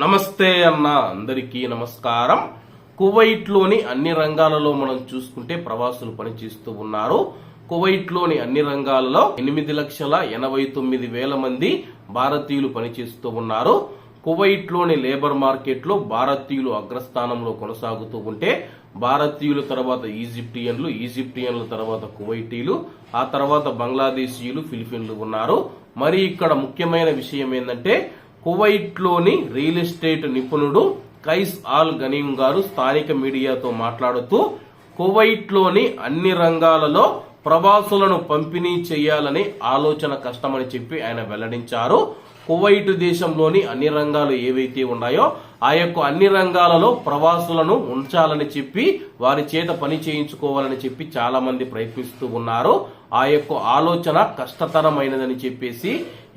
నమస్తే అన్న అందరికీ నమస్కారం. కువైట్లోని అన్ని రంగాలలో మనం చూసుకుంటే ప్రవాసులు పనిచేస్తూ ఉన్నారు. కువైట్లోని అన్ని రంగాలలో 8,89,000 మంది భారతీయులు పనిచేస్తూ ఉన్నారు. కువైట్లోని లేబర్ మార్కెట్లో భారతీయులు అగ్రస్థానంలో కొనసాగుతూ ఉంటే భారతీయుల తర్వాత ఈజిప్టియన్ల తర్వాత కువైటీలు, ఆ తర్వాత బంగ్లాదేశీయులు, ఫిలిపిన్లు ఉన్నారు. మరి ఇక్కడ ముఖ్యమైన విషయం ఏంటంటే కువైట్లోని రియల్ ఎస్టేట్ నిపుణుడు కైస్ ఆల్ గనీం గారు స్థానిక మీడియాతో మాట్లాడుతూ కువైట్లోని అన్ని రంగాలలో ప్రవాసులను పంపిణీ చేయాలని ఆలోచన కష్టమని చెప్పి ఆయన వెల్లడించారు. కువైట్ దేశంలోని అన్ని రంగాలు ఏవైతే ఉన్నాయో ఆ యొక్క అన్ని రంగాలలో ప్రవాసులను ఉంచాలని చెప్పి వారి చేత పని చేయించుకోవాలని చెప్పి చాలా మంది ప్రయత్నిస్తూ ఉన్నారు. ఆ యొక్క ఆలోచన కష్టతరమైనదని చెప్పేసి,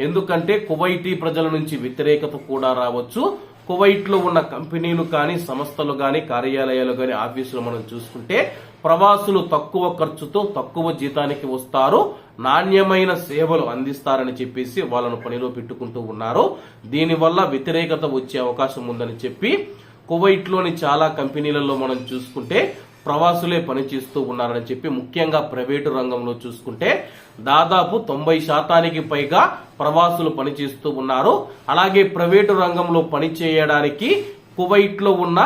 ఎందుకంటే కువైటీ ప్రజల నుంచి వ్యతిరేకత కూడా రావచ్చు. కువైట్ లో ఉన్న కంపెనీలు కానీ, సంస్థలు కానీ, కార్యాలయాలు కానీ, ఆఫీసులు మనం చూసుకుంటే ప్రవాసులు తక్కువ ఖర్చుతో తక్కువ జీతానికి వస్తారు, నాణ్యమైన సేవలు అందిస్తారని చెప్పేసి వాళ్ళను పనిలో పెట్టుకుంటూ ఉన్నారు. దీనివల్ల వ్యతిరేకత వచ్చే అవకాశం ఉందని చెప్పి కువైట్ లోని చాలా కంపెనీలలో మనం చూసుకుంటే ప్రవాసులే పనిచేస్తూ ఉన్నారని చెప్పి, ముఖ్యంగా ప్రైవేటు రంగంలో చూసుకుంటే దాదాపు 90% పైగా ప్రవాసులు పనిచేస్తూ ఉన్నారు. అలాగే ప్రైవేటు రంగంలో పనిచేయడానికి కువైట్ లో ఉన్న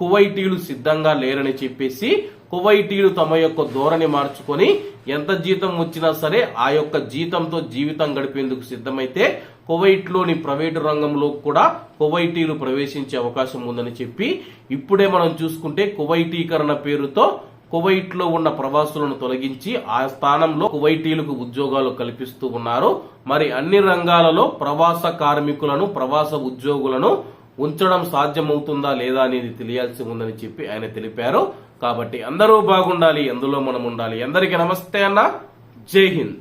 కువైటీలు సిద్ధంగా లేరని చెప్పేసి కువైటీలు తమ యొక్క ధోరణి మార్చుకొని ఎంత జీతం వచ్చినా సరే ఆ యొక్క జీతంతో జీవితం గడిపేందుకు సిద్ధమైతే కువైట్ లోని ప్రైవేటు రంగంలో కూడా కువైటీలు ప్రవేశించే అవకాశం ఉందని చెప్పి, ఇప్పుడే మనం చూసుకుంటే కువైటీకరణ పేరుతో కువైట్ లో ఉన్న ప్రవాసులను తొలగించి ఆ స్థానంలో కువైటీలకు ఉద్యోగాలు కల్పిస్తూ ఉన్నారు. మరి అన్ని రంగాలలో ప్రవాస కార్మికులను, ప్రవాస ఉద్యోగులను ఉంచడం సాధ్యమవుతుందా లేదా అనేది తెలియాల్సి ఉందని చెప్పి ఆయన తెలిపారు. కాబట్టి అందరూ బాగుండాలి, అందులో మనం ఉండాలి. అందరికీ నమస్తే అన్న, జై హింద్.